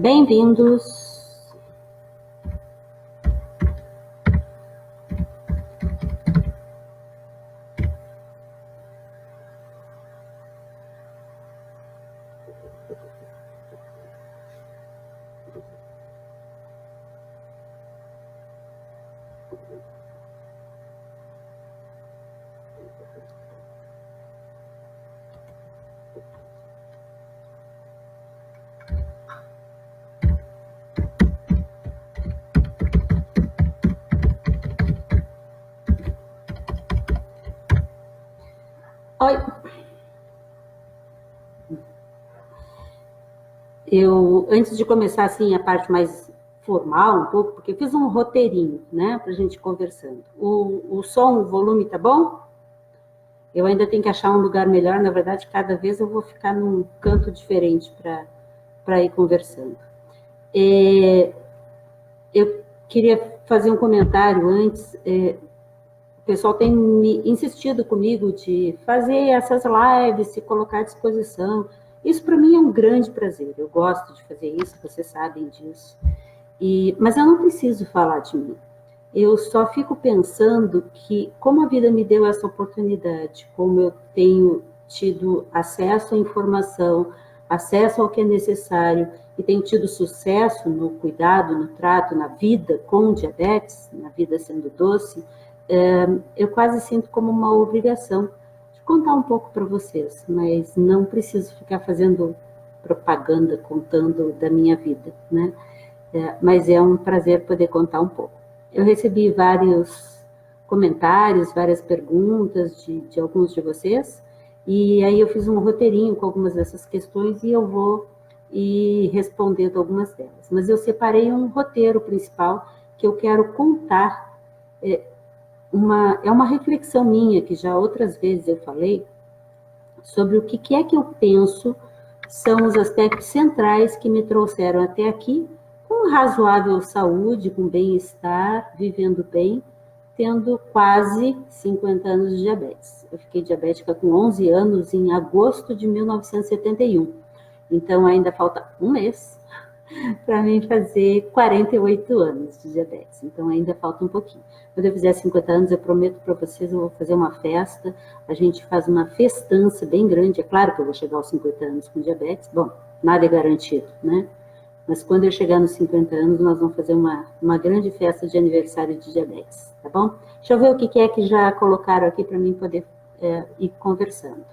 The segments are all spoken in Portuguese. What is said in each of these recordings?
Bem-vindos. Oi. Antes de começar, assim, a parte mais formal, um pouco, porque eu fiz um roteirinho, né, pra gente conversando. O som, o volume tá bom? Eu ainda tenho que achar um lugar melhor, na verdade, cada vez eu vou ficar num canto diferente para ir conversando. Eu queria fazer um comentário antes. O pessoal tem me insistido comigo de fazer essas lives, se colocar à disposição. Isso para mim é um grande prazer. Eu gosto de fazer isso, vocês sabem disso. Mas eu não preciso falar de mim. Eu só fico pensando que, como a vida me deu essa oportunidade, como eu tenho tido acesso à informação, acesso ao que é necessário, e tenho tido sucesso no cuidado, no trato, na vida com diabetes, na vida sendo doce, eu quase sinto como uma obrigação de contar um pouco para vocês, mas não preciso ficar fazendo propaganda, contando da minha vida, né? Mas é um prazer poder contar um pouco. Eu recebi vários comentários, várias perguntas de alguns de vocês, e aí eu fiz um roteirinho com algumas dessas questões e eu vou ir respondendo algumas delas. Mas eu separei um roteiro principal que eu quero contar. É uma reflexão minha, que já outras vezes eu falei, sobre o que é que eu penso são os aspectos centrais que me trouxeram até aqui, com razoável saúde, com bem-estar, vivendo bem, tendo quase 50 anos de diabetes. Eu fiquei diabética com 11 anos em agosto de 1971. Então, ainda falta um mês para mim fazer 48 anos de diabetes. Então, ainda falta um pouquinho. Quando eu fizer 50 anos, eu prometo para vocês, eu vou fazer uma festa, a gente faz uma festança bem grande. É claro que eu vou chegar aos 50 anos com diabetes, bom, nada é garantido, né? Mas quando eu chegar nos 50 anos, nós vamos fazer uma grande festa de aniversário de diabetes, tá bom? Deixa eu ver o que é que já colocaram aqui para mim poder ir conversando.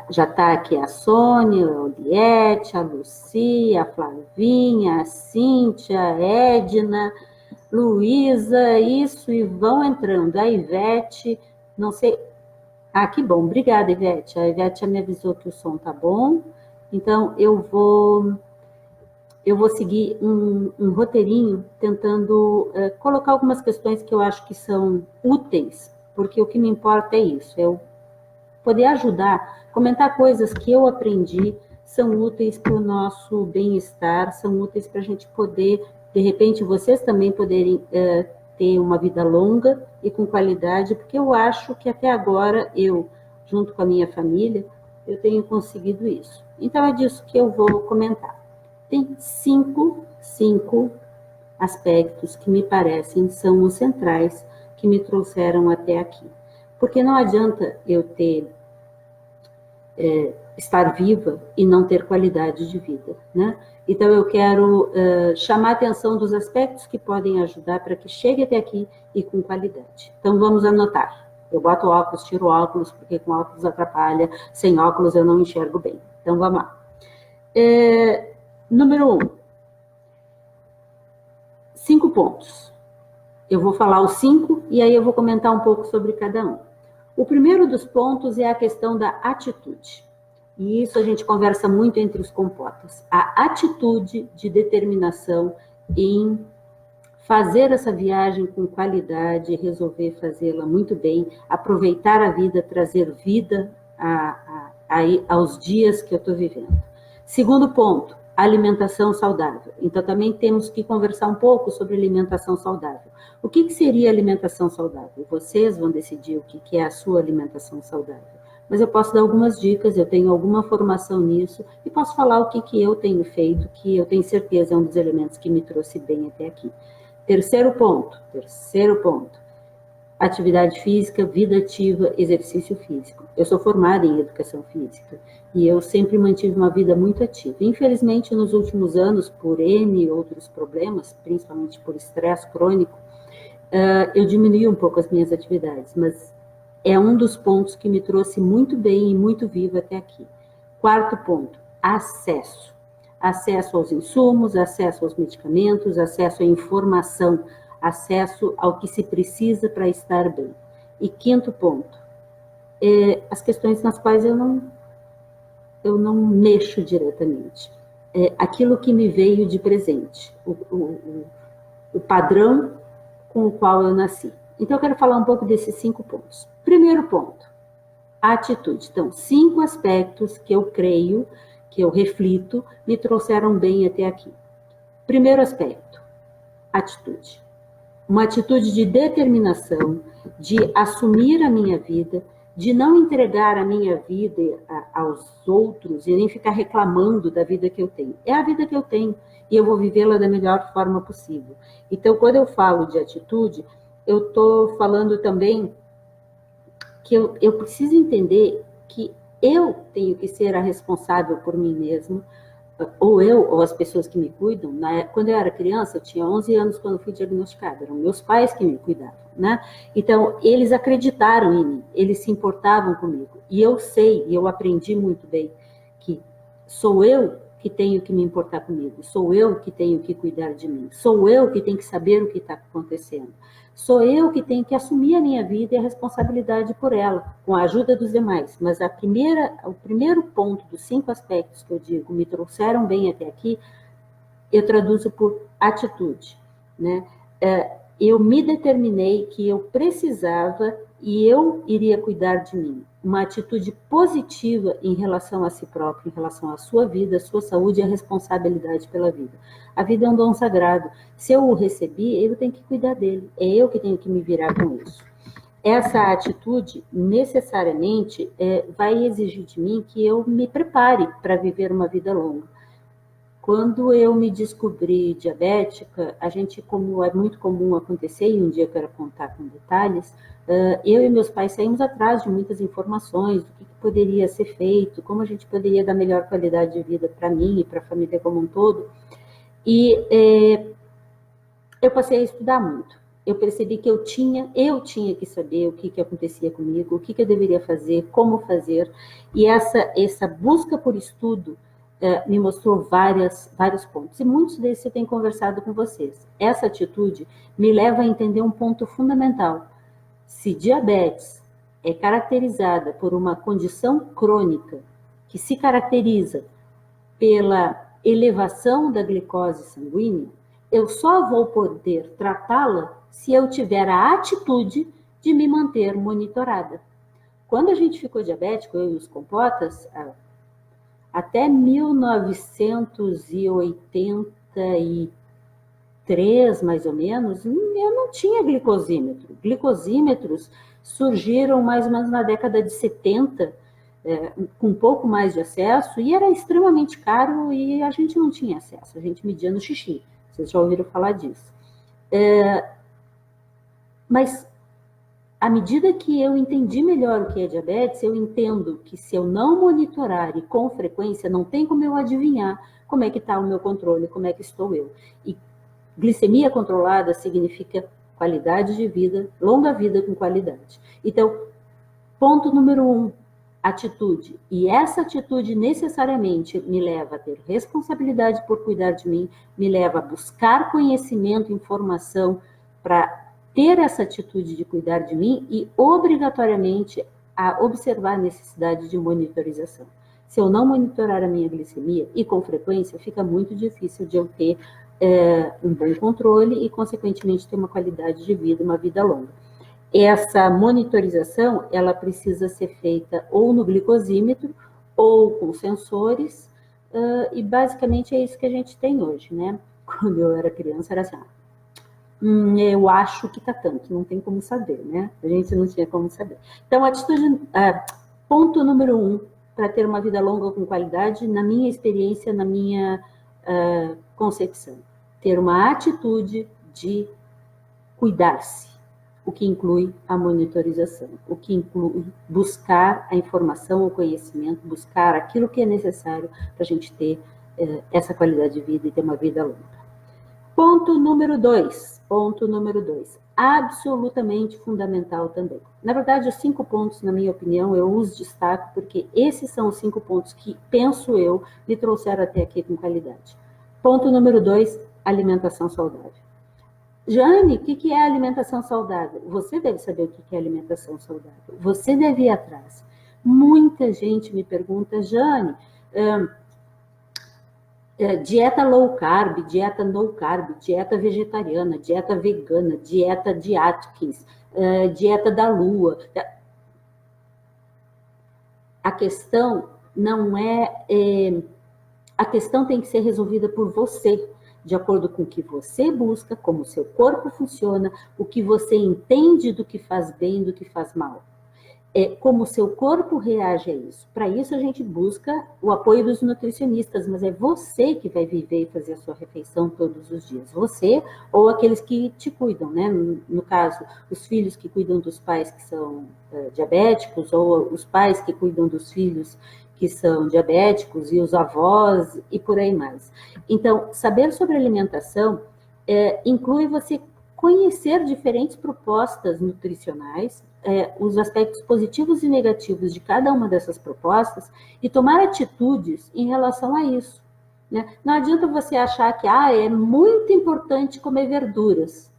Já está aqui a Sônia, a Oliette, a Lucia, a Flavinha, a Cíntia, a Edna, Luísa, isso, e vão entrando. A Ivete, não sei... Ah, que bom, obrigada, Ivete. A Ivete já me avisou que o som tá bom. Então, eu vou seguir um roteirinho tentando colocar algumas questões que eu acho que são úteis, porque o que me importa é isso, é eu poder ajudar, comentar coisas que eu aprendi, são úteis para o nosso bem-estar, são úteis para a gente poder, de repente, vocês também poderem ter uma vida longa e com qualidade, porque eu acho que até agora eu, junto com a minha família, eu tenho conseguido isso. Então, é disso que eu vou comentar. Tem cinco aspectos que me parecem são os centrais que me trouxeram até aqui. Porque não adianta eu estar viva e não ter qualidade de vida, né? Então, eu quero chamar a atenção dos aspectos que podem ajudar para que chegue até aqui e com qualidade. Então, vamos anotar. Eu boto óculos, tiro óculos, porque com óculos atrapalha, sem óculos eu não enxergo bem. Então, vamos lá. Número 1. 5 pontos. Eu vou falar os 5 e aí eu vou comentar um pouco sobre cada um. O primeiro dos pontos é a questão da atitude. E isso a gente conversa muito entre os compotas. A atitude de determinação em fazer essa viagem com qualidade, resolver fazê-la muito bem, aproveitar a vida, trazer vida aos dias que eu estou vivendo. Segundo ponto, alimentação saudável. Então, também temos que conversar um pouco sobre alimentação saudável. O que seria alimentação saudável? Vocês vão decidir o que é a sua alimentação saudável. mas eu posso dar algumas dicas, eu tenho alguma formação nisso, e posso falar o que eu tenho feito, que eu tenho certeza é um dos elementos que me trouxe bem até aqui. Terceiro ponto, atividade física, vida ativa, exercício físico. Eu sou formada em educação física e eu sempre mantive uma vida muito ativa. Infelizmente, nos últimos anos, por N outros problemas, principalmente por estresse crônico, eu diminui um pouco as minhas atividades, mas é um dos pontos que me trouxe muito bem e muito vivo até aqui. Quarto ponto, acesso. Acesso aos insumos, acesso aos medicamentos, acesso à informação, acesso ao que se precisa para estar bem. E quinto ponto, as questões nas quais eu não mexo diretamente. Aquilo que me veio de presente, o padrão com o qual eu nasci. Então, eu quero falar um pouco desses 5 pontos. Primeiro ponto, a atitude. Então, 5 aspectos que eu creio, que eu reflito, me trouxeram bem até aqui. Primeiro aspecto, atitude. Uma atitude de determinação, de assumir a minha vida, de não entregar a minha vida aos outros e nem ficar reclamando da vida que eu tenho. É a vida que eu tenho e eu vou vivê-la da melhor forma possível. Então, quando eu falo de atitude, eu estou falando também que eu preciso entender que eu tenho que ser a responsável por mim mesmo, ou as pessoas que me cuidam. Quando eu era criança, eu tinha 11 anos quando fui diagnosticada, eram meus pais que me cuidavam, né? Então, eles acreditaram em mim, eles se importavam comigo. E eu sei, e eu aprendi muito bem, que sou eu que tenho que me importar comigo, sou eu que tenho que cuidar de mim, sou eu que tenho que saber o que está acontecendo. Sou eu que tenho que assumir a minha vida e a responsabilidade por ela, com a ajuda dos demais. Mas o primeiro ponto dos 5 aspectos que eu digo me trouxeram bem até aqui, eu traduzo por atitude, né? Eu me determinei que eu precisava e eu iria cuidar de mim. Uma atitude positiva em relação a si próprio, em relação à sua vida, à sua saúde e à responsabilidade pela vida. A vida é um dom sagrado. Se eu o recebi, eu tenho que cuidar dele. É eu que tenho que me virar com isso. Essa atitude, necessariamente, vai exigir de mim que eu me prepare para viver uma vida longa. Quando eu me descobri diabética, como é muito comum acontecer, e um dia eu quero contar com detalhes, eu e meus pais saímos atrás de muitas informações do que poderia ser feito, como a gente poderia dar melhor qualidade de vida para mim e para a família como um todo. E eu passei a estudar muito. Eu percebi que eu tinha que saber o que acontecia comigo, o que eu deveria fazer, como fazer. E essa busca por estudo me mostrou vários pontos. E muitos desses eu tenho conversado com vocês. Essa atitude me leva a entender um ponto fundamental. Se diabetes é caracterizada por uma condição crônica que se caracteriza pela elevação da glicose sanguínea, eu só vou poder tratá-la se eu tiver a atitude de me manter monitorada. Quando a gente ficou diabético, eu e os compotas, até 1983, mais ou menos, eu não tinha glicosímetro. Glicosímetros surgiram mais ou menos na década de 70, com um pouco mais de acesso, e era extremamente caro e a gente não tinha acesso, a gente media no xixi. Vocês já ouviram falar disso. Mas, à medida que eu entendi melhor o que é diabetes, eu entendo que se eu não monitorar e com frequência, não tem como eu adivinhar como é que está o meu controle, como é que estou eu. E glicemia controlada significa qualidade de vida, longa vida com qualidade. Então, ponto número 1, atitude. E essa atitude necessariamente me leva a ter responsabilidade por cuidar de mim, me leva a buscar conhecimento, informação para ter essa atitude de cuidar de mim e obrigatoriamente a observar a necessidade de monitorização. Se eu não monitorar a minha glicemia e com frequência, fica muito difícil de eu ter um bom controle e, consequentemente, ter uma qualidade de vida, uma vida longa. Essa monitorização, ela precisa ser feita ou no glicosímetro ou com sensores, e basicamente é isso que a gente tem hoje, né? Quando eu era criança era assim, eu acho que tá tanto, não tem como saber, né? A gente não tinha como saber. Então, Ponto número 1, para ter uma vida longa com qualidade, na minha experiência, na minha concepção. Ter uma atitude de cuidar-se, o que inclui a monitorização, o que inclui buscar a informação, o conhecimento, buscar aquilo que é necessário para a gente ter essa qualidade de vida e ter uma vida longa. Ponto número 2, absolutamente fundamental também. Na verdade, os 5 pontos, na minha opinião, eu os destaco porque esses são os 5 pontos que, penso eu, me trouxeram até aqui com qualidade. Ponto número 2, alimentação saudável. Jane, o que é alimentação saudável? Você deve saber o que é alimentação saudável. Você deve ir atrás. Muita gente me pergunta, Jane, dieta low carb, dieta no carb, dieta vegetariana, dieta vegana, dieta de Atkins, dieta da lua. A questão não a questão tem que ser resolvida por você, de acordo com o que você busca, como o seu corpo funciona, o que você entende do que faz bem, do que faz mal. Como o seu corpo reage a isso. Para isso, a gente busca o apoio dos nutricionistas, mas é você que vai viver e fazer a sua refeição todos os dias. Você ou aqueles que te cuidam, né? No caso, os filhos que cuidam dos pais que são diabéticos, ou os pais que cuidam dos filhos que são diabéticos, e os avós, e por aí mais. Então, saber sobre alimentação inclui você conhecer diferentes propostas nutricionais, os aspectos positivos e negativos de cada uma dessas propostas e tomar atitudes em relação a isso. Né? Não adianta você achar que é muito importante comer verduras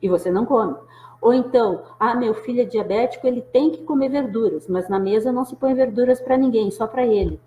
e você não come. Ou então, meu filho é diabético, ele tem que comer verduras, mas na mesa não se põe verduras para ninguém, só para ele.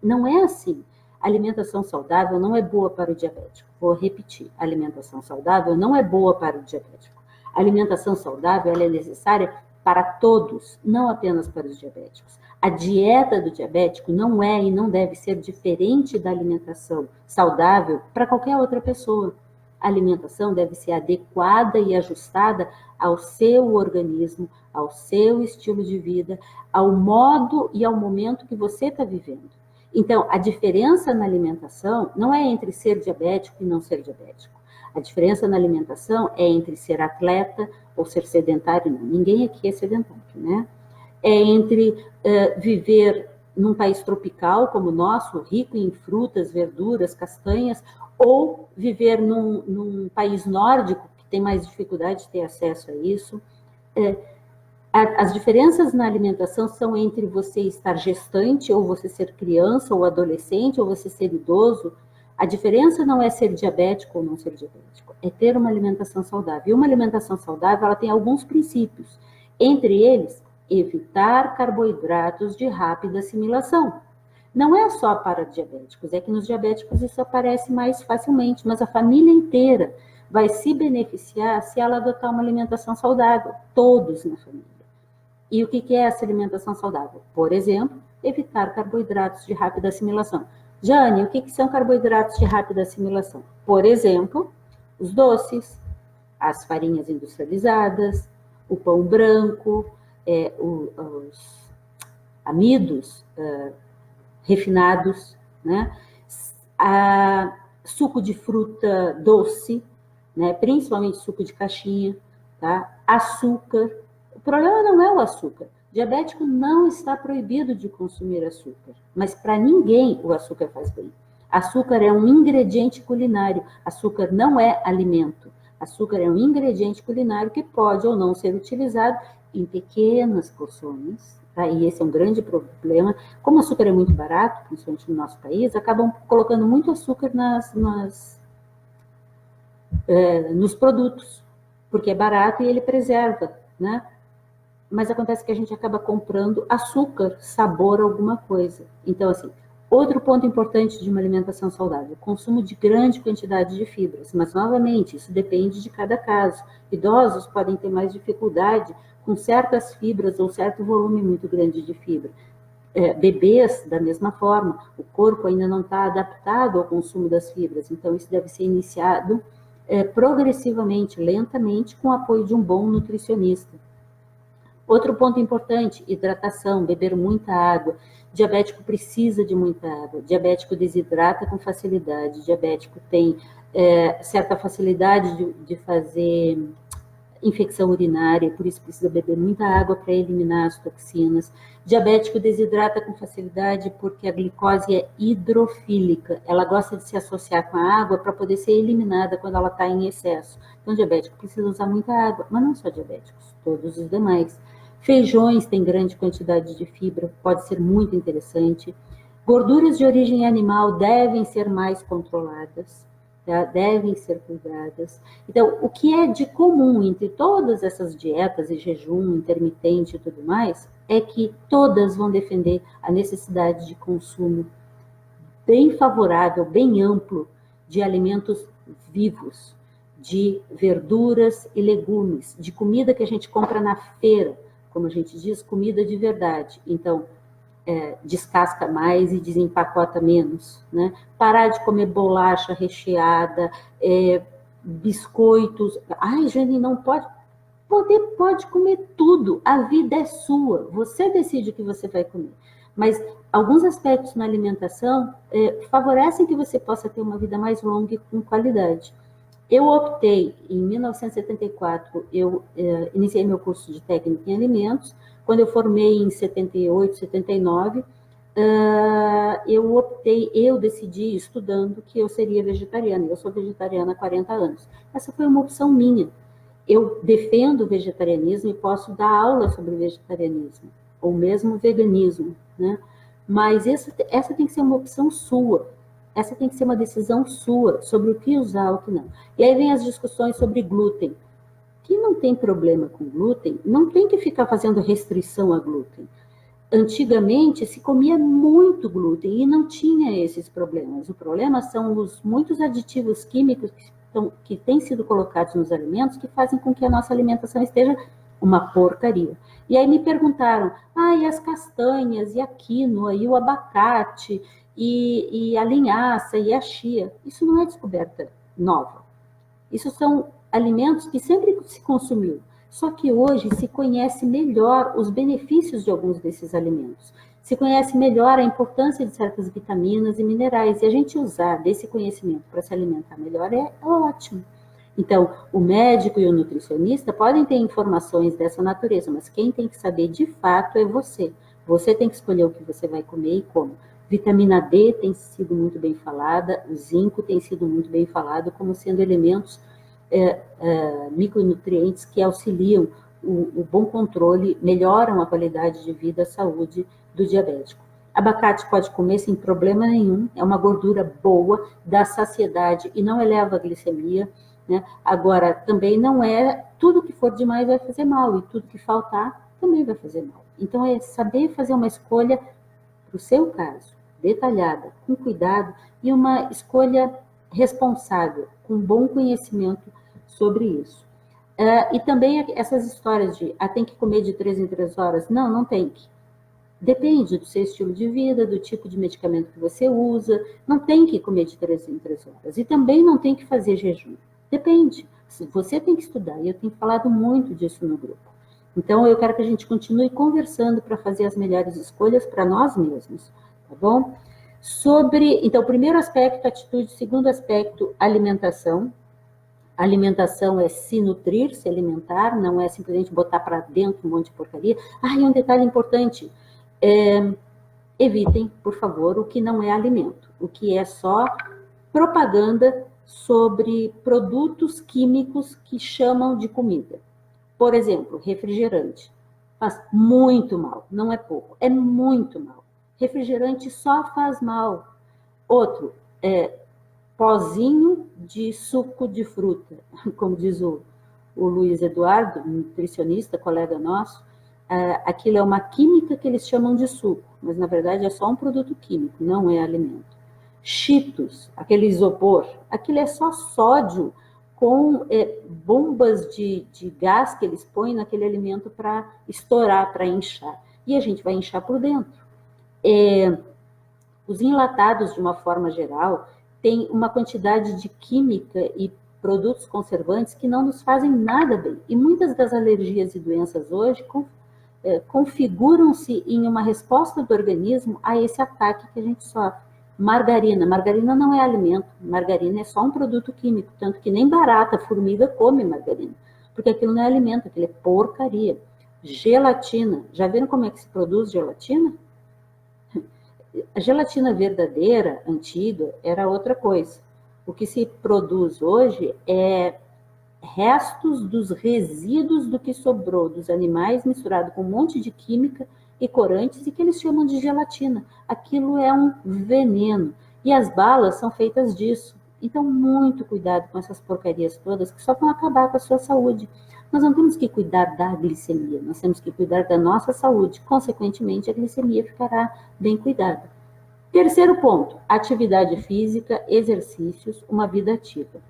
Não é assim. A alimentação saudável não é boa para o diabético. Vou repetir, a alimentação saudável não é boa para o diabético. A alimentação saudável ela é necessária para todos, não apenas para os diabéticos. A dieta do diabético não é e não deve ser diferente da alimentação saudável para qualquer outra pessoa. A alimentação deve ser adequada e ajustada ao seu organismo, ao seu estilo de vida, ao modo e ao momento que você está vivendo. Então, a diferença na alimentação não é entre ser diabético e não ser diabético. A diferença na alimentação é entre ser atleta ou ser sedentário. Não, ninguém aqui é sedentário, né? É entre viver num país tropical como o nosso, rico em frutas, verduras, castanhas, ou viver num país nórdico, que tem mais dificuldade de ter acesso a isso. As diferenças na alimentação são entre você estar gestante, ou você ser criança, ou adolescente, ou você ser idoso. A diferença não é ser diabético ou não ser diabético, é ter uma alimentação saudável. E uma alimentação saudável, ela tem alguns princípios. Entre eles, evitar carboidratos de rápida assimilação. Não é só para diabéticos, é que nos diabéticos isso aparece mais facilmente, mas a família inteira vai se beneficiar se ela adotar uma alimentação saudável, todos na família. E o que é essa alimentação saudável? Por exemplo, evitar carboidratos de rápida assimilação. Jane, o que são carboidratos de rápida assimilação? Por exemplo, os doces, as farinhas industrializadas, o pão branco, os amidos refinados, né? Suco de fruta doce, né? Principalmente suco de caixinha, tá? Açúcar. O problema não é o açúcar. Diabético não está proibido de consumir açúcar, mas para ninguém o açúcar faz bem. Açúcar é um ingrediente culinário, açúcar não é alimento. Açúcar é um ingrediente culinário que pode ou não ser utilizado em pequenas porções, tá? E esse é um grande problema. Como o açúcar é muito barato, principalmente no nosso país, acabam colocando muito açúcar nos produtos, porque é barato e ele preserva, né? Mas acontece que a gente acaba comprando açúcar, sabor alguma coisa. Então, assim, outro ponto importante de uma alimentação saudável, consumo de grande quantidade de fibras, mas, novamente, isso depende de cada caso. Idosos podem ter mais dificuldade com certas fibras ou certo volume muito grande de fibra. Bebês, da mesma forma, o corpo ainda não está adaptado ao consumo das fibras, então isso deve ser iniciado progressivamente, lentamente, com o apoio de um bom nutricionista. Outro ponto importante, hidratação, beber muita água. Diabético precisa de muita água, diabético desidrata com facilidade, diabético tem certa facilidade de fazer infecção urinária, por isso precisa beber muita água para eliminar as toxinas. Diabético desidrata com facilidade porque a glicose é hidrofílica, ela gosta de se associar com a água para poder ser eliminada quando ela está em excesso. Então, diabético precisa usar muita água, mas não só diabéticos, todos os demais. Feijões têm grande quantidade de fibra, pode ser muito interessante. Gorduras de origem animal devem ser mais controladas, tá? Devem ser cuidadas. Então, o que é de comum entre todas essas dietas e jejum intermitente e tudo mais, é que todas vão defender a necessidade de consumo bem favorável, bem amplo, de alimentos vivos, de verduras e legumes, de comida que a gente compra na feira, como a gente diz, comida de verdade. Então, descasca mais e desempacota menos, né? Parar de comer bolacha recheada, biscoitos. Ai, Jane, não pode. Pode comer tudo, a vida é sua, você decide o que você vai comer. Mas alguns aspectos na alimentação favorecem que você possa ter uma vida mais longa e com qualidade. Eu optei, em 1974, eu iniciei meu curso de técnica em alimentos. Quando eu formei em 78, 79, eu decidi, estudando, que eu seria vegetariana. Eu sou vegetariana há 40 anos. Essa foi uma opção minha. Eu defendo o vegetarianismo e posso dar aula sobre vegetarianismo, ou mesmo veganismo, né? Mas essa tem que ser uma opção sua. Essa tem que ser uma decisão sua sobre o que usar ou o que não. E aí vem as discussões sobre glúten. Quem não tem problema com glúten, não tem que ficar fazendo restrição a glúten. Antigamente se comia muito glúten e não tinha esses problemas. O problema são os muitos aditivos químicos que têm sido colocados nos alimentos que fazem com que a nossa alimentação esteja uma porcaria. E aí me perguntaram, e as castanhas, e a quinoa, e o abacate, e a linhaça, e a chia. Isso não é descoberta nova. Isso são alimentos que sempre se consumiu. Só que hoje se conhece melhor os benefícios de alguns desses alimentos. Se conhece melhor a importância de certas vitaminas e minerais. E a gente usar desse conhecimento para se alimentar melhor é ótimo. Então, o médico e o nutricionista podem ter informações dessa natureza, mas quem tem que saber de fato é você. Você tem que escolher o que você vai comer e como. Vitamina D tem sido muito bem falada, o zinco tem sido muito bem falado como sendo elementos micronutrientes que auxiliam o bom controle, melhoram a qualidade de vida, a saúde do diabético. Abacate pode comer sem problema nenhum, é uma gordura boa, dá saciedade e não eleva a glicemia, né? Agora, também não é tudo que for demais vai fazer mal e tudo que faltar também vai fazer mal. Então, é saber fazer uma escolha para o seu caso, detalhada, com cuidado e uma escolha responsável, com bom conhecimento sobre isso. E também essas histórias de tem que comer de 3 em 3 horas. Não tem que. Depende do seu estilo de vida, do tipo de medicamento que você usa. Não tem que comer de 3 em 3 horas. E também não tem que fazer jejum. Depende. Você tem que estudar. E eu tenho falado muito disso no grupo. Então, eu quero que a gente continue conversando para fazer as melhores escolhas para nós mesmos. Tá bom? Então, primeiro aspecto, atitude. Segundo aspecto, alimentação. Alimentação é se nutrir, se alimentar, não é simplesmente botar para dentro um monte de porcaria. E um detalhe importante, evitem, por favor, o que não é alimento, o que é só propaganda sobre produtos químicos que chamam de comida. Por exemplo, refrigerante. Faz muito mal, não é pouco, é muito mal. Refrigerante só faz mal. Outro, pozinho de suco de fruta, como diz o Luiz Eduardo, nutricionista, colega nosso, aquilo é uma química que eles chamam de suco, mas na verdade é só um produto químico, não é alimento. Cheetos, aquele isopor, aquilo é só sódio com bombas de gás que eles põem naquele alimento para estourar, para inchar. E a gente vai inchar por dentro. Os enlatados, de uma forma geral, tem uma quantidade de química e produtos conservantes que não nos fazem nada bem. E muitas das alergias e doenças hoje configuram-se em uma resposta do organismo a esse ataque que a gente sofre. Margarina. Margarina não é alimento, margarina é só um produto químico, tanto que nem barata, formiga come margarina, porque aquilo não é alimento, aquilo é porcaria. Gelatina. Já viram como é que se produz gelatina? A gelatina verdadeira, antiga, era outra coisa. O que se produz hoje é restos dos resíduos do que sobrou dos animais, misturado com um monte de química e corantes, e que eles chamam de gelatina. Aquilo é um veneno. E as balas são feitas disso. Então, muito cuidado com essas porcarias todas, que só vão acabar com a sua saúde. Nós não temos que cuidar da glicemia, nós temos que cuidar da nossa saúde. Consequentemente, a glicemia ficará bem cuidada. Terceiro ponto, atividade física, exercícios, uma vida ativa.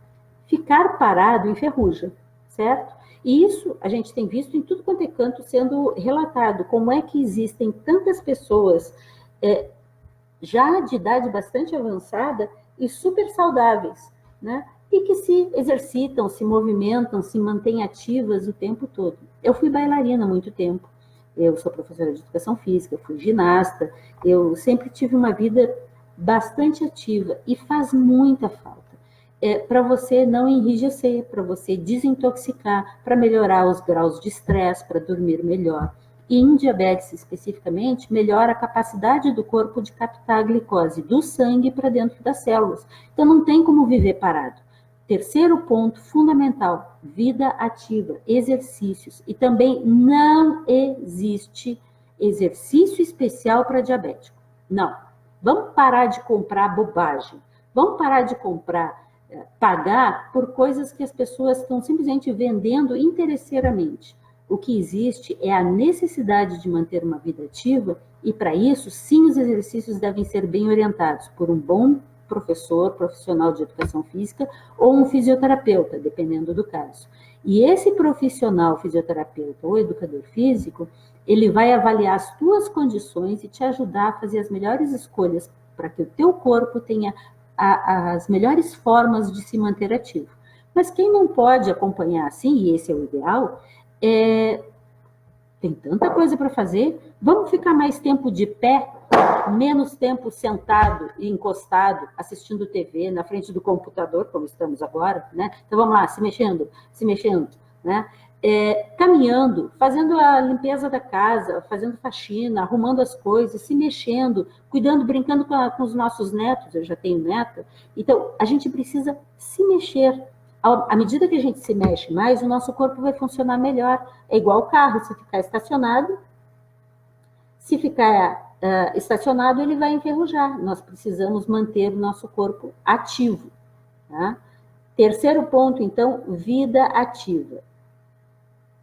Ficar parado enferruja, certo? E isso a gente tem visto em tudo quanto é canto sendo relatado, como é que existem tantas pessoas já de idade bastante avançada e super saudáveis, né? E que se exercitam, se movimentam, se mantêm ativas o tempo todo. Eu fui bailarina há muito tempo, eu sou professora de educação física, fui ginasta, eu sempre tive uma vida bastante ativa e faz muita falta. Para você não enrijecer, para você desintoxicar, para melhorar os graus de estresse, para dormir melhor. E em diabetes especificamente, melhora a capacidade do corpo de captar a glicose do sangue para dentro das células. Então não tem como viver parado. Terceiro ponto fundamental, vida ativa, exercícios. E também não existe exercício especial para diabético. Não. Vamos parar de comprar bobagem. Vamos parar de pagar por coisas que as pessoas estão simplesmente vendendo interesseiramente. O que existe é a necessidade de manter uma vida ativa e, para isso, sim, os exercícios devem ser bem orientados por um bom profissional de educação física ou um fisioterapeuta, dependendo do caso. E esse profissional, fisioterapeuta ou educador físico, ele vai avaliar as tuas condições e te ajudar a fazer as melhores escolhas para que o teu corpo tenha as melhores formas de se manter ativo. Mas quem não pode acompanhar assim, e esse é o ideal, tem tanta coisa para fazer, vamos ficar mais tempo de pé, menos tempo sentado e encostado, assistindo TV, na frente do computador, como estamos agora, né? Então vamos lá, se mexendo, né? Caminhando, fazendo a limpeza da casa, fazendo faxina, arrumando as coisas, se mexendo, cuidando, brincando com os nossos netos, eu já tenho neta. Então, a gente precisa se mexer. À medida que a gente se mexe mais, o nosso corpo vai funcionar melhor. É igual o carro, se ficar estacionado, ele vai enferrujar. Nós precisamos manter o nosso corpo ativo. Tá? Terceiro ponto, então, vida ativa.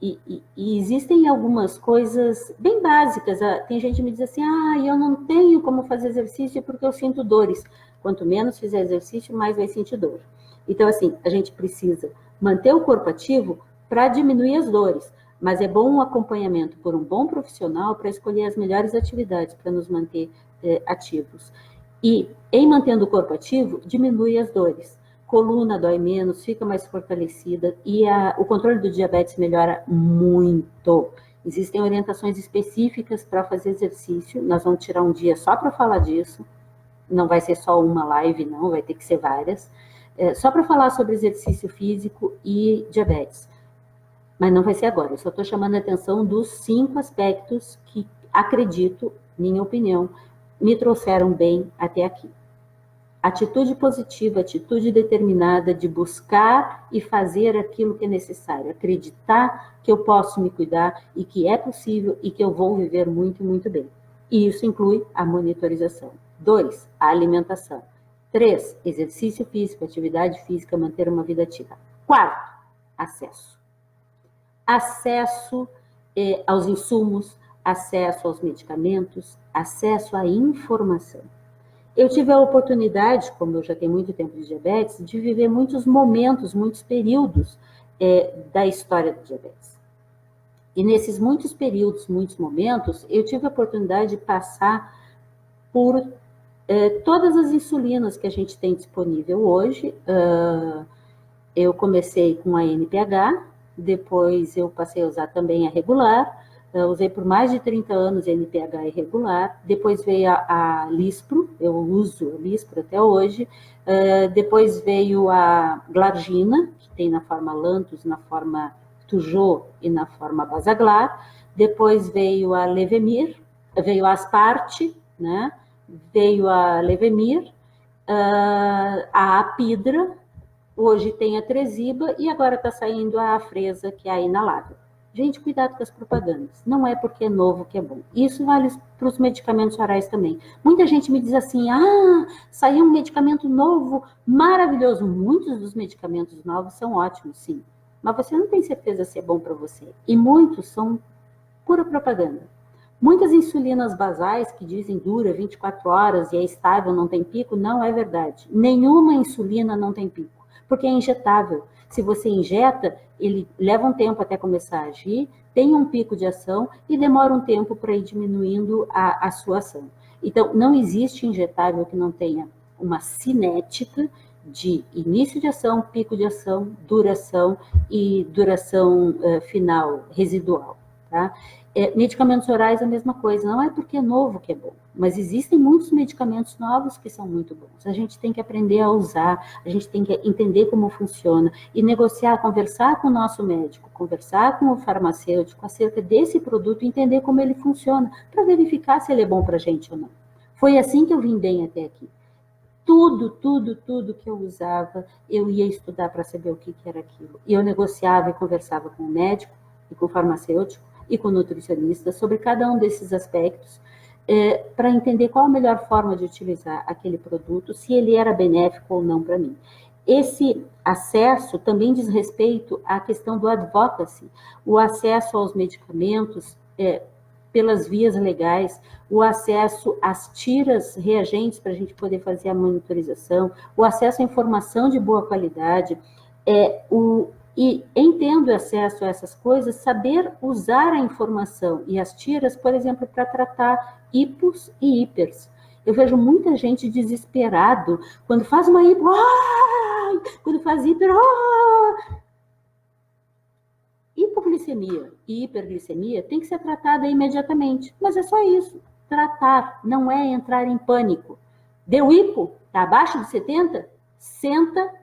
E existem algumas coisas bem básicas. Tem gente que me diz assim, eu não tenho como fazer exercício porque eu sinto dores. Quanto menos fizer exercício, mais vai sentir dor. Então, assim, a gente precisa manter o corpo ativo para diminuir as dores. Mas é bom um acompanhamento por um bom profissional para escolher as melhores atividades para nos manter ativos. E, em mantendo o corpo ativo, diminui as dores. Coluna dói menos, fica mais fortalecida e o controle do diabetes melhora muito. Existem orientações específicas para fazer exercício, nós vamos tirar um dia só para falar disso, não vai ser só uma live não, vai ter que ser várias, só para falar sobre exercício físico e diabetes. Mas não vai ser agora, eu só estou chamando a atenção dos 5 aspectos que, acredito, minha opinião, me trouxeram bem até aqui. Atitude positiva, atitude determinada de buscar e fazer aquilo que é necessário. Acreditar que eu posso me cuidar e que é possível e que eu vou viver muito, muito bem. E isso inclui a monitorização. 2, a alimentação. 3, exercício físico, atividade física, manter uma vida ativa. 4, acesso. Acesso aos insumos, acesso aos medicamentos, acesso à informação. Eu tive a oportunidade, como eu já tenho muito tempo de diabetes, de viver muitos momentos, muitos períodos da história do diabetes. E nesses muitos períodos, muitos momentos, eu tive a oportunidade de passar por todas as insulinas que a gente tem disponível hoje. Eu comecei com a NPH, depois eu passei a usar também a regular, Eu usei por mais de 30 anos NPH irregular, depois veio a Lispro, eu uso a Lispro até hoje, depois veio a Glargina, que tem na forma Lantus, na forma Tujô e na forma Basaglar, depois veio a Levemir, veio a Asparte, né? Veio a Levemir, a Apidra, hoje tem a Tresiba e agora está saindo a Afresa, que é a inalável. Gente, cuidado com as propagandas. Não é porque é novo que é bom. Isso vale para os medicamentos orais também. Muita gente me diz assim, saiu um medicamento novo, maravilhoso. Muitos dos medicamentos novos são ótimos, sim. Mas você não tem certeza se é bom para você. E muitos são pura propaganda. Muitas insulinas basais que dizem dura 24 horas e é estável, não tem pico, não é verdade. Nenhuma insulina não tem pico, porque é injetável. Se você injeta, ele leva um tempo até começar a agir, tem um pico de ação e demora um tempo para ir diminuindo a sua ação. Então, não existe injetável que não tenha uma cinética de início de ação, pico de ação e duração final residual. Tá? Medicamentos orais é a mesma coisa, não é porque é novo que é bom, mas existem muitos medicamentos novos que são muito bons. A gente tem que aprender a usar, a gente tem que entender como funciona e negociar, conversar com o nosso médico, conversar com o farmacêutico acerca desse produto e entender como ele funciona, para verificar se ele é bom para a gente ou não. Foi assim que eu vim bem até aqui. Tudo que eu usava, eu ia estudar para saber o que era aquilo. E eu negociava e conversava com o médico e com o farmacêutico e com o nutricionista sobre cada um desses aspectos, para entender qual a melhor forma de utilizar aquele produto, se ele era benéfico ou não para mim. Esse acesso também diz respeito à questão do advocacy, o acesso aos medicamentos pelas vias legais, o acesso às tiras reagentes para a gente poder fazer a monitorização, o acesso à informação de boa qualidade, e em tendo acesso a essas coisas, saber usar a informação e as tiras, por exemplo, para tratar hipos e hipers. Eu vejo muita gente desesperado quando faz uma hipo, quando faz hiper, hipoglicemia e hiperglicemia tem que ser tratada imediatamente, mas é só isso, tratar, não é entrar em pânico. Deu hipo, está abaixo de 70, senta.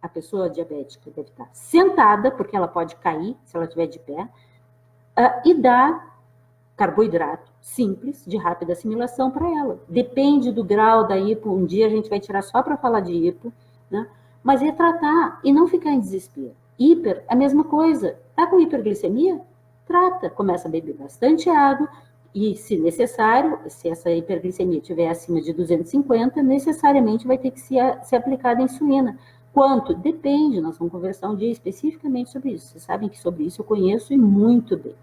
A pessoa diabética deve estar sentada, porque ela pode cair se ela estiver de pé, e dá carboidrato simples, de rápida assimilação para ela. Depende do grau da hipo, um dia a gente vai tirar só para falar de hipo, né? Mas é tratar e não ficar em desespero. Hiper, a mesma coisa. Tá com hiperglicemia? Trata. Começa a beber bastante água e, se necessário, se essa hiperglicemia estiver acima de 250, necessariamente vai ter que ser aplicada a insulina. Quanto? Depende, nós vamos conversar um dia especificamente sobre isso. Vocês sabem que sobre isso eu conheço e muito bem.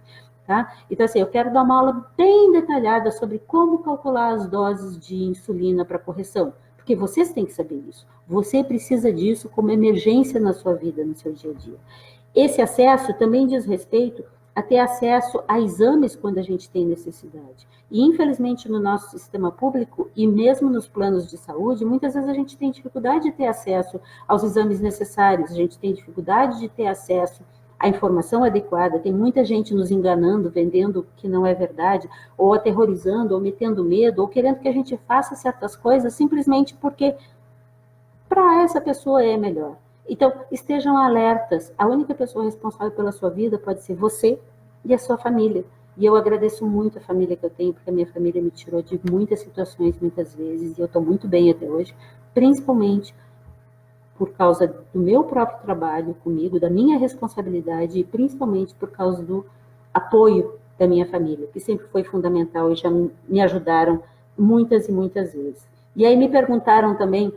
Tá? Então, assim, eu quero dar uma aula bem detalhada sobre como calcular as doses de insulina para correção, porque vocês têm que saber isso. Você precisa disso como emergência na sua vida, no seu dia a dia. Esse acesso também diz respeito a ter acesso a exames quando a gente tem necessidade. E, infelizmente, no nosso sistema público e mesmo nos planos de saúde, muitas vezes a gente tem dificuldade de ter acesso aos exames necessários, a gente tem dificuldade de ter acesso à informação adequada, tem muita gente nos enganando, vendendo que não é verdade, ou aterrorizando, ou metendo medo, ou querendo que a gente faça certas coisas simplesmente porque para essa pessoa é melhor. Então, estejam alertas. A única pessoa responsável pela sua vida pode ser você e a sua família. E eu agradeço muito a família que eu tenho, porque a minha família me tirou de muitas situações, muitas vezes, e eu estou muito bem até hoje, principalmente por causa do meu próprio trabalho comigo, da minha responsabilidade, e principalmente por causa do apoio da minha família, que sempre foi fundamental e já me ajudaram muitas e muitas vezes. E aí me perguntaram também,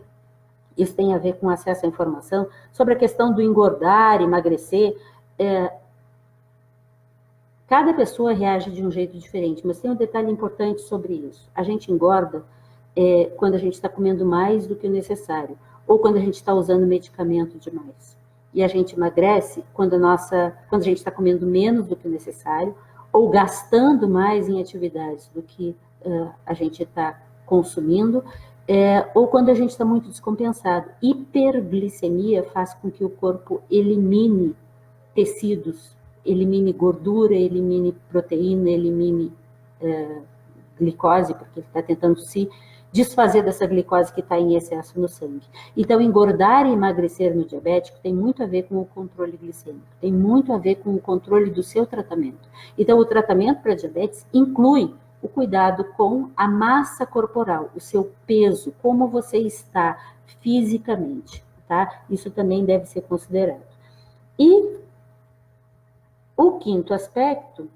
isso tem a ver com acesso à informação, sobre a questão do engordar, emagrecer. Cada pessoa reage de um jeito diferente, mas tem um detalhe importante sobre isso. A gente engorda quando a gente está comendo mais do que o necessário, ou quando a gente está usando medicamento demais. E a gente emagrece quando a gente está comendo menos do que o necessário, ou gastando mais em atividades do que a gente está consumindo, ou quando a gente está muito descompensado. Hiperglicemia faz com que o corpo elimine tecidos elimine gordura, elimine proteína, elimine glicose, porque ele está tentando se desfazer dessa glicose que está em excesso no sangue. Então, engordar e emagrecer no diabético tem muito a ver com o controle glicêmico, tem muito a ver com o controle do seu tratamento. Então, o tratamento para diabetes inclui o cuidado com a massa corporal, o seu peso, como você está fisicamente, tá? Isso também deve ser considerado. E o quinto aspecto,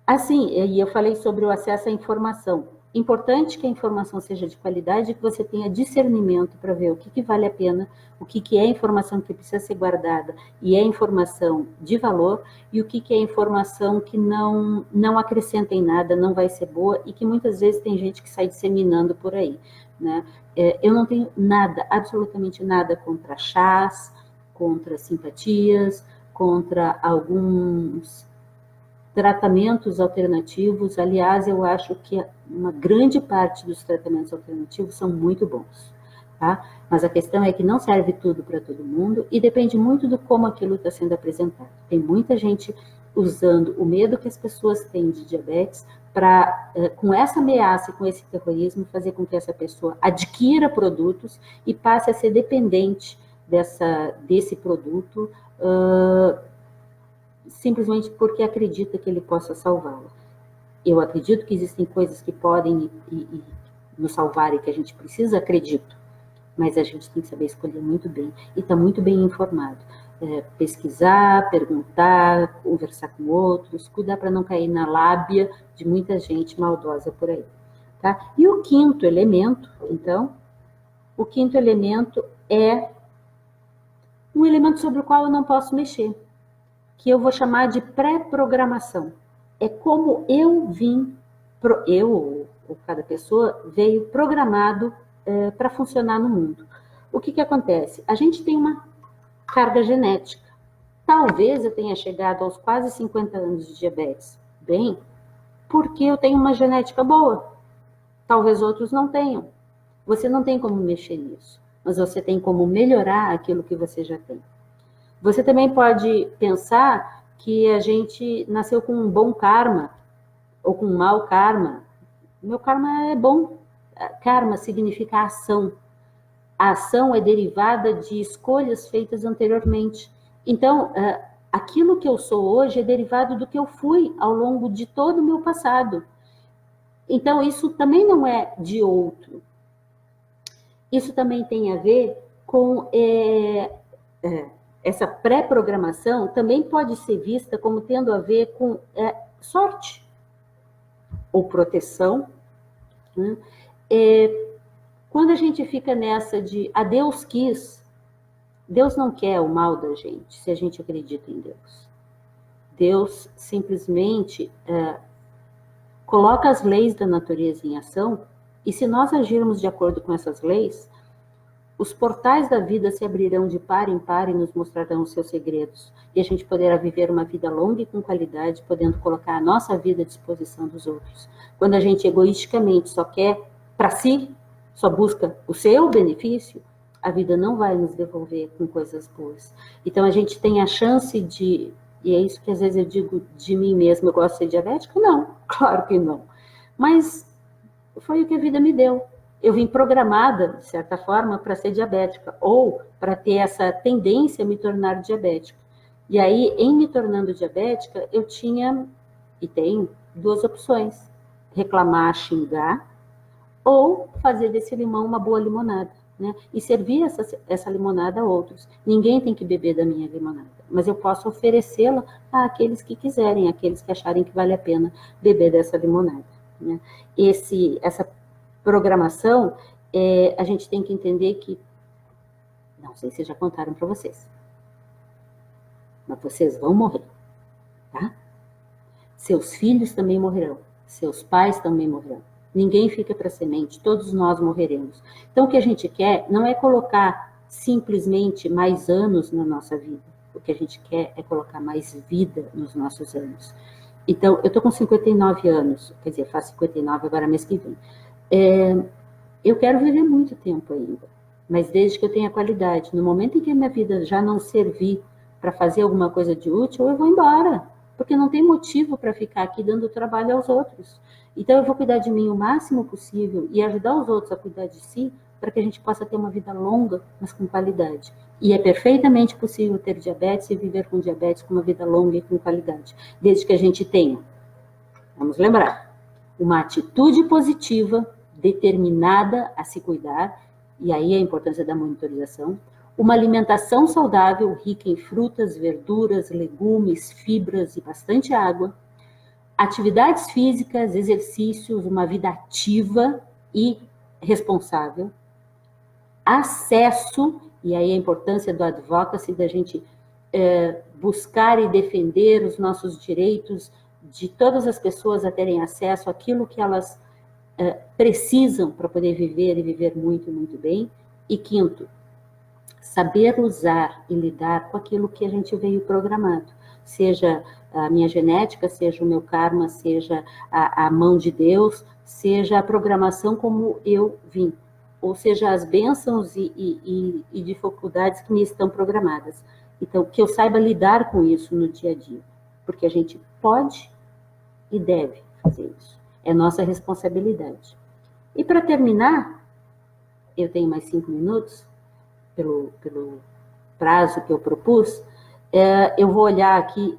assim, e eu falei sobre o acesso à informação. Importante que a informação seja de qualidade e que você tenha discernimento para ver o que vale a pena, o que é informação que precisa ser guardada e é informação de valor, e o que é informação que não acrescenta em nada, não vai ser boa, e que muitas vezes tem gente que sai disseminando por aí, né? Eu não tenho nada, absolutamente nada contra chás, contra simpatias, contra alguns tratamentos alternativos. Aliás, eu acho que uma grande parte dos tratamentos alternativos são muito bons, tá? Mas a questão é que não serve tudo para todo mundo e depende muito do como aquilo está sendo apresentado. Tem muita gente usando o medo que as pessoas têm de diabetes para, com essa ameaça e com esse terrorismo, fazer com que essa pessoa adquira produtos e passe a ser dependente desse produto, simplesmente porque acredita que ele possa salvá-lo. Eu acredito que existem coisas que podem nos salvar e que a gente precisa, acredito, mas a gente tem que saber escolher muito bem e estar muito bem informado. Pesquisar, perguntar, conversar com outros, cuidar para não cair na lábia de muita gente maldosa por aí, tá? E o quinto elemento, então, o quinto elemento é um elemento sobre o qual eu não posso mexer, que eu vou chamar de pré-programação. É como eu vim, eu ou cada pessoa veio programado para funcionar no mundo. O que acontece? A gente tem uma carga genética. Talvez eu tenha chegado aos quase 50 anos de diabetes bem, porque eu tenho uma genética boa. Talvez outros não tenham. Você não tem como mexer nisso, mas você tem como melhorar aquilo que você já tem. Você também pode pensar que a gente nasceu com um bom karma ou com um mau karma. Meu karma é bom. Karma significa ação. A ação é derivada de escolhas feitas anteriormente. Então, aquilo que eu sou hoje é derivado do que eu fui ao longo de todo o meu passado. Então, isso também não é de outro. Isso também tem a ver com... essa pré-programação também pode ser vista como tendo a ver com sorte ou proteção, né? Quando a gente fica nessa de a Deus quis, Deus não quer o mal da gente, se a gente acredita em Deus. Deus simplesmente coloca as leis da natureza em ação, e se nós agirmos de acordo com essas leis, os portais da vida se abrirão de par em par e nos mostrarão os seus segredos. E a gente poderá viver uma vida longa e com qualidade, podendo colocar a nossa vida à disposição dos outros. Quando a gente egoisticamente só quer para si, só busca o seu benefício, a vida não vai nos devolver com coisas boas. Então a gente tem a chance de, e é isso que às vezes eu digo de mim mesma, eu gosto de ser diabética? Não, claro que não. Mas foi o que a vida me deu. Eu vim programada, de certa forma, para ser diabética, ou para ter essa tendência a me tornar diabética. E aí, em me tornando diabética, eu tinha, e tenho, duas opções: reclamar, xingar, ou fazer desse limão uma boa limonada, né? E servir essa limonada a outros. Ninguém tem que beber da minha limonada, mas eu posso oferecê-la àqueles que quiserem, àqueles que acharem que vale a pena beber dessa limonada, né? Essa programação, a gente tem que entender que, não sei se já contaram para vocês, mas vocês vão morrer, tá? Seus filhos também morrerão, seus pais também morrerão. Ninguém fica para semente, todos nós morreremos. Então, o que a gente quer não é colocar simplesmente mais anos na nossa vida. O que a gente quer é colocar mais vida nos nossos anos. Então, eu estou com 59 anos, quer dizer, faço 59 agora mês que vem. Eu quero viver muito tempo ainda, mas desde que eu tenha qualidade. No momento em que a minha vida já não servir para fazer alguma coisa de útil, eu vou embora, porque não tem motivo para ficar aqui dando trabalho aos outros. Então, eu vou cuidar de mim o máximo possível e ajudar os outros a cuidar de si, para que a gente possa ter uma vida longa, mas com qualidade. E é perfeitamente possível ter diabetes e viver com diabetes com uma vida longa e com qualidade, desde que a gente tenha, vamos lembrar, uma atitude positiva, determinada a se cuidar, e aí a importância da monitorização, uma alimentação saudável, rica em frutas, verduras, legumes, fibras e bastante água, atividades físicas, exercícios, uma vida ativa e responsável, acesso, e aí a importância do advocacy, da gente buscar e defender os nossos direitos, de todas as pessoas a terem acesso àquilo que elas precisam para poder viver e viver muito, muito bem. E quinto, saber usar e lidar com aquilo que a gente veio programado, seja a minha genética, seja o meu karma, seja a mão de Deus, seja a programação como eu vim, ou seja, as bênçãos e dificuldades que me estão programadas. Então, que eu saiba lidar com isso no dia a dia, porque a gente pode e deve fazer isso. É nossa responsabilidade. E para terminar, eu tenho mais 5 minutos, pelo prazo que eu propus, eu vou olhar aqui,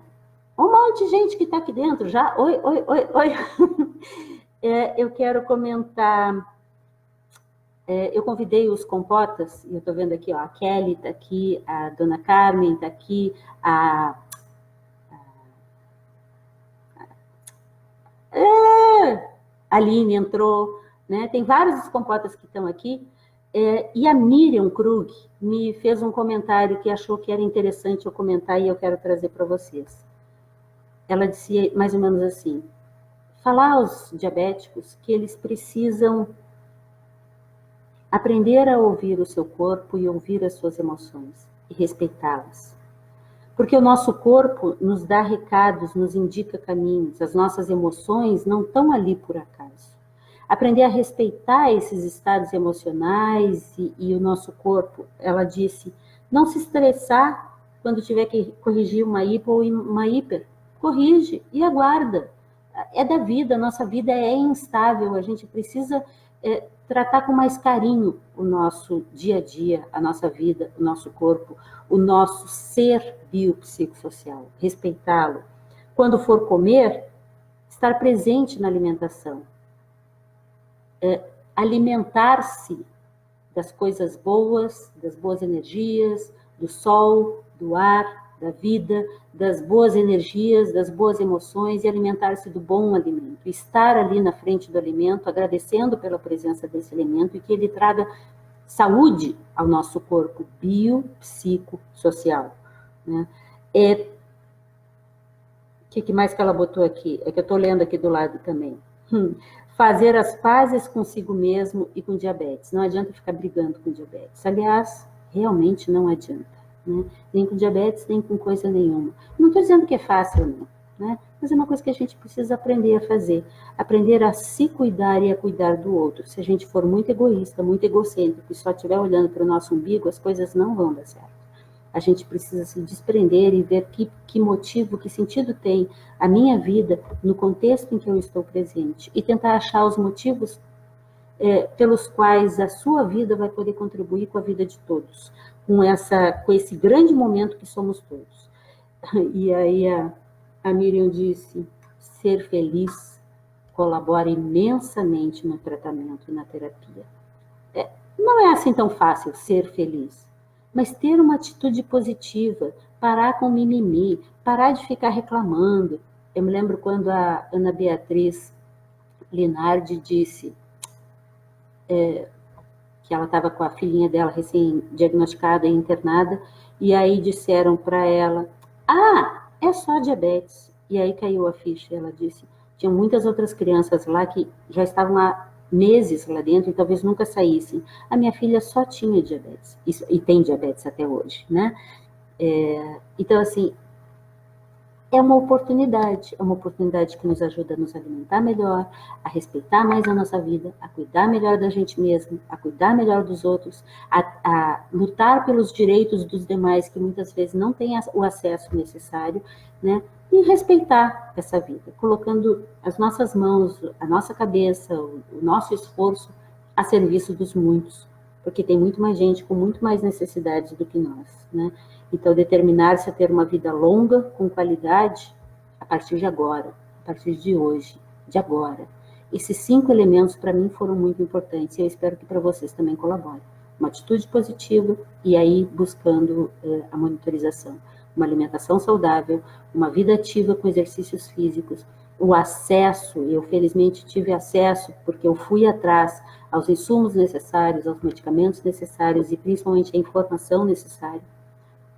um monte de gente que está aqui dentro já. Oi. Eu quero comentar, eu convidei os compotas, e eu estou vendo aqui, ó, a Kelly está aqui, a Dona Carmen está aqui, a Aline entrou, né? Tem vários compotas que estão aqui, e a Miriam Krug me fez um comentário que achou que era interessante eu comentar e eu quero trazer para vocês. Ela disse mais ou menos assim, falar aos diabéticos que eles precisam aprender a ouvir o seu corpo e ouvir as suas emoções e respeitá-las. Porque o nosso corpo nos dá recados, nos indica caminhos, as nossas emoções não estão ali por acaso. Aprender a respeitar esses estados emocionais e o nosso corpo. Ela disse, não se estressar quando tiver que corrigir uma hipo ou uma hiper. Corrige e aguarda. É da vida, a nossa vida é instável, a gente precisa tratar com mais carinho o nosso dia a dia, a nossa vida, o nosso corpo, o nosso ser biopsicossocial, respeitá-lo. Quando for comer, estar presente na alimentação. Alimentar-se das coisas boas, das boas energias, do sol, do ar, da vida, das boas energias, das boas emoções e alimentar-se do bom alimento. Estar ali na frente do alimento, agradecendo pela presença desse alimento e que ele traga saúde ao nosso corpo biopsicossocial. Né? O que mais que ela botou aqui? É que eu estou lendo aqui do lado também. Fazer as pazes consigo mesmo e com diabetes. Não adianta ficar brigando com diabetes. Aliás, realmente não adianta. Né? Nem com diabetes, nem com coisa nenhuma. Não estou dizendo que é fácil, não. Né? Mas é uma coisa que a gente precisa aprender a fazer. Aprender a se cuidar e a cuidar do outro. Se a gente for muito egoísta, muito egocêntrico e só estiver olhando para o nosso umbigo, as coisas não vão dar certo. A gente precisa se desprender e ver que motivo, que sentido tem a minha vida no contexto em que eu estou presente. E tentar achar os motivos pelos quais a sua vida vai poder contribuir com a vida de todos. Com esse grande momento que somos todos. E aí a Miriam disse, ser feliz colabora imensamente no tratamento, na terapia. Não é assim tão fácil ser feliz, mas ter uma atitude positiva, parar com o mimimi, parar de ficar reclamando. Eu me lembro quando a Ana Beatriz Linardi disse que ela estava com a filhinha dela recém-diagnosticada e internada, e aí disseram para ela, é só diabetes. E aí caiu a ficha, ela disse, tinha muitas outras crianças lá que já estavam há meses lá dentro e talvez nunca saíssem. A minha filha só tinha diabetes, e tem diabetes até hoje, né? Então, assim, é uma oportunidade que nos ajuda a nos alimentar melhor, a respeitar mais a nossa vida, a cuidar melhor da gente mesmo, a cuidar melhor dos outros, a lutar pelos direitos dos demais que muitas vezes não têm o acesso necessário, né? E respeitar essa vida, colocando as nossas mãos, a nossa cabeça, o nosso esforço a serviço dos muitos, porque tem muito mais gente com muito mais necessidades do que nós, né? Então, determinar-se a ter uma vida longa, com qualidade, a partir de agora, a partir de hoje, de agora. Esses 5 elementos, para mim, foram muito importantes e eu espero que para vocês também colaborem. Uma atitude positiva e aí buscando a monitorização. Uma alimentação saudável, uma vida ativa com exercícios físicos, o acesso, eu felizmente tive acesso, porque eu fui atrás aos insumos necessários, aos medicamentos necessários e principalmente a informação necessária.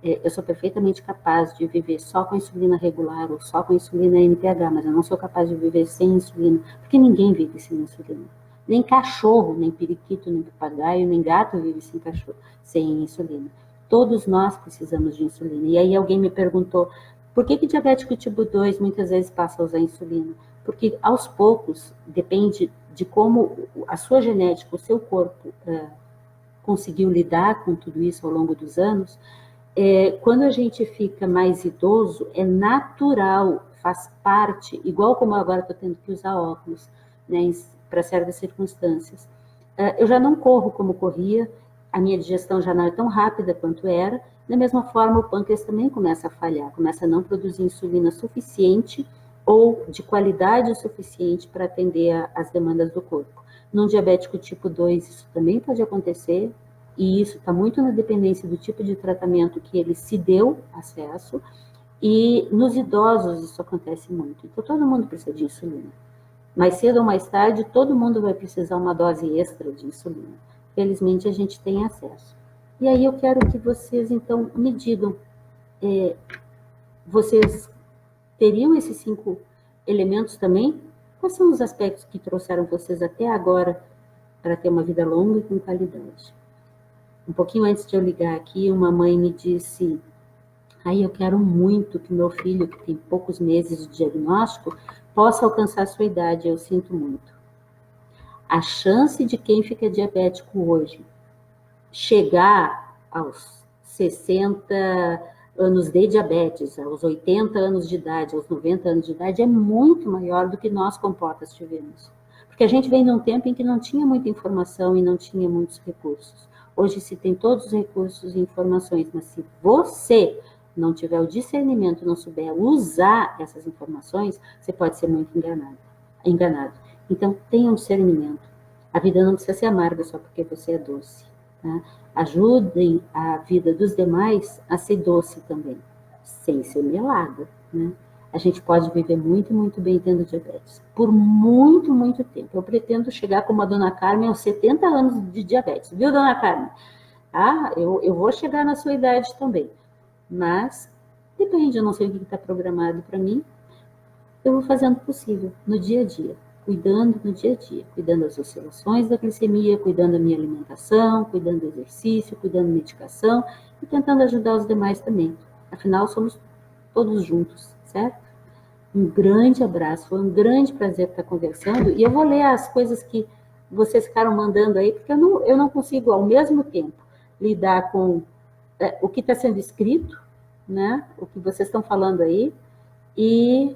Eu sou perfeitamente capaz de viver só com insulina regular ou só com insulina NPH, mas eu não sou capaz de viver sem insulina, porque ninguém vive sem insulina. Nem cachorro, nem periquito, nem papagaio, nem gato vive sem insulina. Todos nós precisamos de insulina. E aí alguém me perguntou, por que diabético tipo 2 muitas vezes passa a usar insulina? Porque aos poucos, depende de como a sua genética, o seu corpo conseguiu lidar com tudo isso ao longo dos anos. Quando a gente fica mais idoso, é natural, faz parte, igual como agora estou tendo que usar óculos, né, para certas circunstâncias. Eu já não corro como corria, a minha digestão já não é tão rápida quanto era, da mesma forma o pâncreas também começa a falhar, começa a não produzir insulina suficiente ou de qualidade suficiente para atender às demandas do corpo. Num diabético tipo 2 isso também pode acontecer, e isso está muito na dependência do tipo de tratamento que ele se deu acesso, e nos idosos isso acontece muito. Então, todo mundo precisa de insulina. Mais cedo ou mais tarde, todo mundo vai precisar uma dose extra de insulina. Felizmente, a gente tem acesso. E aí eu quero que vocês, então, me digam, vocês teriam esses 5 elementos também? Quais são os aspectos que trouxeram vocês até agora para ter uma vida longa e com qualidade? Um pouquinho antes de eu ligar aqui, uma mãe me disse, eu quero muito que meu filho, que tem poucos meses de diagnóstico, possa alcançar a sua idade, eu sinto muito. A chance de quem fica diabético hoje chegar aos 60 anos de diabetes, aos 80 anos de idade, aos 90 anos de idade, é muito maior do que nós comportas tivemos. Porque a gente vem num tempo em que não tinha muita informação e não tinha muitos recursos. Hoje se tem todos os recursos e informações, mas se você não tiver o discernimento, não souber usar essas informações, você pode ser muito enganado. Então, tenha um discernimento. A vida não precisa ser amarga só porque você é doce. Tá? Ajudem a vida dos demais a ser doce também, sem ser melada, né? A gente pode viver muito, muito bem tendo diabetes, por muito, muito tempo. Eu pretendo chegar como a dona Carmen aos 70 anos de diabetes, viu, dona Carmen? Eu vou chegar na sua idade também, mas depende, eu não sei o que está programado para mim, eu vou fazendo o possível, no dia a dia, cuidando no dia a dia, cuidando das oscilações da glicemia, cuidando da minha alimentação, cuidando do exercício, cuidando da medicação e tentando ajudar os demais também. Afinal, somos todos juntos, certo? Um grande abraço, foi um grande prazer estar conversando e eu vou ler as coisas que vocês ficaram mandando aí, porque eu não consigo ao mesmo tempo lidar com o que está sendo escrito, né? O que vocês estão falando aí e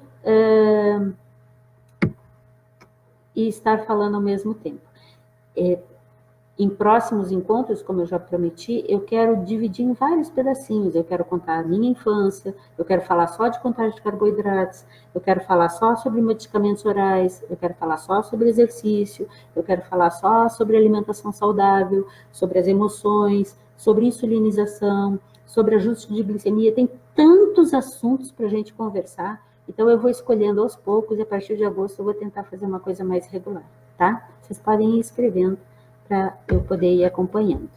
estar falando ao mesmo tempo. Em próximos encontros, como eu já prometi, eu quero dividir em vários pedacinhos. Eu quero contar a minha infância, eu quero falar só de contagem de carboidratos, eu quero falar só sobre medicamentos orais, eu quero falar só sobre exercício, eu quero falar só sobre alimentação saudável, sobre as emoções, sobre insulinização, sobre ajuste de glicemia. Tem tantos assuntos para a gente conversar. Então, eu vou escolhendo aos poucos e a partir de agosto eu vou tentar fazer uma coisa mais regular, tá? Vocês podem ir escrevendo para eu poder ir acompanhando.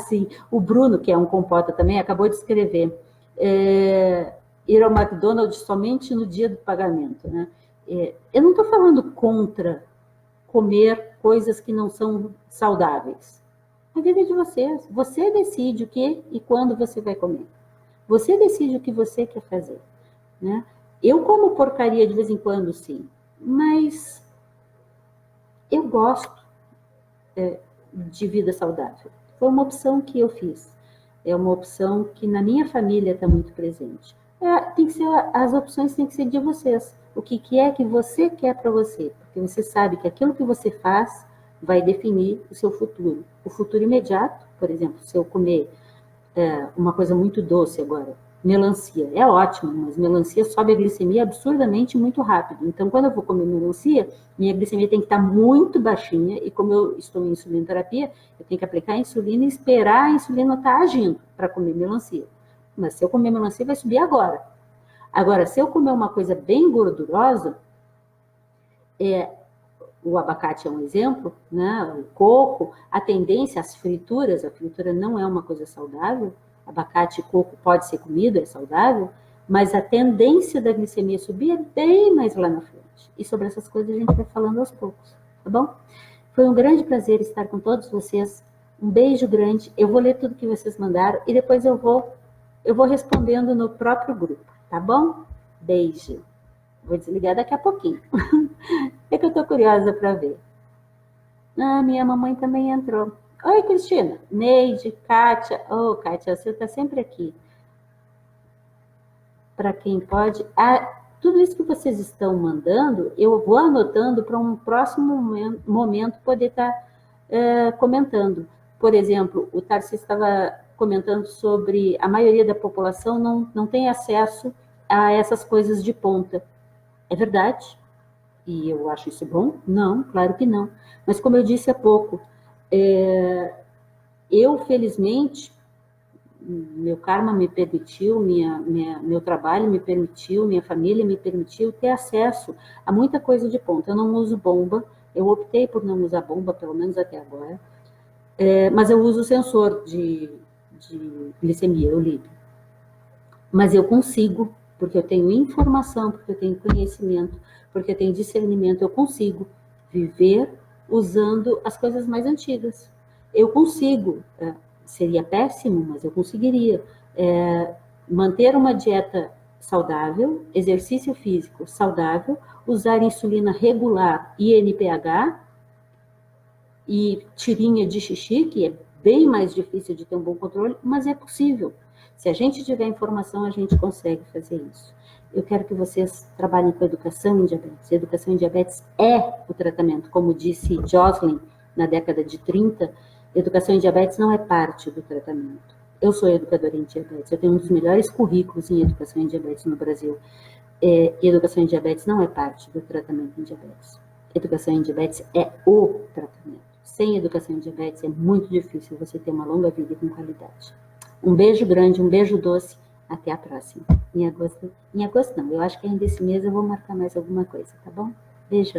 Sim, o Bruno, que é um compota também, acabou de escrever, ir ao McDonald's somente no dia do pagamento, né? Eu não estou falando contra comer coisas que não são saudáveis. A vida é de vocês. Você decide o que e quando você vai comer. Você decide o que você quer fazer, né? Eu como porcaria de vez em quando, sim, mas eu gosto de vida saudável. Foi uma opção que eu fiz. É uma opção que na minha família está muito presente. Tem que ser, as opções têm que ser de vocês. O que é que você quer para você? Porque você sabe que aquilo que você faz vai definir o seu futuro. O futuro imediato, por exemplo, se eu comer uma coisa muito doce agora, melancia, é ótimo, mas melancia sobe a glicemia absurdamente muito rápido. Então, quando eu vou comer melancia, minha glicemia tem que estar muito baixinha, e como eu estou em insulinoterapia, eu tenho que aplicar a insulina e esperar a insulina estar agindo para comer melancia. Mas se eu comer melancia, vai subir agora. Agora, se eu comer uma coisa bem gordurosa, o abacate é um exemplo, né? O coco, a tendência, as frituras, a fritura não é uma coisa saudável, abacate e coco pode ser comida, é saudável, mas a tendência da glicemia subir é bem mais lá na frente. E sobre essas coisas a gente vai falando aos poucos, tá bom? Foi um grande prazer estar com todos vocês, um beijo grande, eu vou ler tudo que vocês mandaram e depois eu vou respondendo no próprio grupo, tá bom? Beijo. Vou desligar daqui a pouquinho. É que eu tô curiosa para ver. Minha mamãe também entrou. Oi, Cristina. Neide, Kátia. Kátia, você está sempre aqui. Para quem pode. Tudo isso que vocês estão mandando, eu vou anotando para um próximo momento poder estar comentando. Por exemplo, o Tarcísio estava comentando sobre a maioria da população não tem acesso a essas coisas de ponta. É verdade. E eu acho isso bom? Não, claro que não. Mas como eu disse há pouco, eu, felizmente, meu karma me permitiu, meu trabalho me permitiu, minha família me permitiu ter acesso a muita coisa de ponta. Eu não uso bomba, eu optei por não usar bomba, pelo menos até agora, mas eu uso o sensor de glicemia, eu ligo. Mas eu consigo, porque eu tenho informação, porque eu tenho conhecimento, porque eu tenho discernimento, eu consigo viver usando as coisas mais antigas. Eu consigo, seria péssimo, mas eu conseguiria manter uma dieta saudável, exercício físico saudável, usar insulina regular e NPH e tirinha de xixi, que é bem mais difícil de ter um bom controle, mas é possível. Se a gente tiver informação, a gente consegue fazer isso. Eu quero que vocês trabalhem com educação em diabetes. Educação em diabetes é o tratamento. Como disse Jocelyn, na década de 30, educação em diabetes não é parte do tratamento. Eu sou educadora em diabetes, eu tenho um dos melhores currículos em educação em diabetes no Brasil. E educação em diabetes não é parte do tratamento em diabetes. Educação em diabetes é o tratamento. Sem educação em diabetes é muito difícil você ter uma longa vida com qualidade. Um beijo grande, um beijo doce. Até a próxima. Em agosto não, eu acho que ainda esse mês eu vou marcar mais alguma coisa, tá bom? Beijo.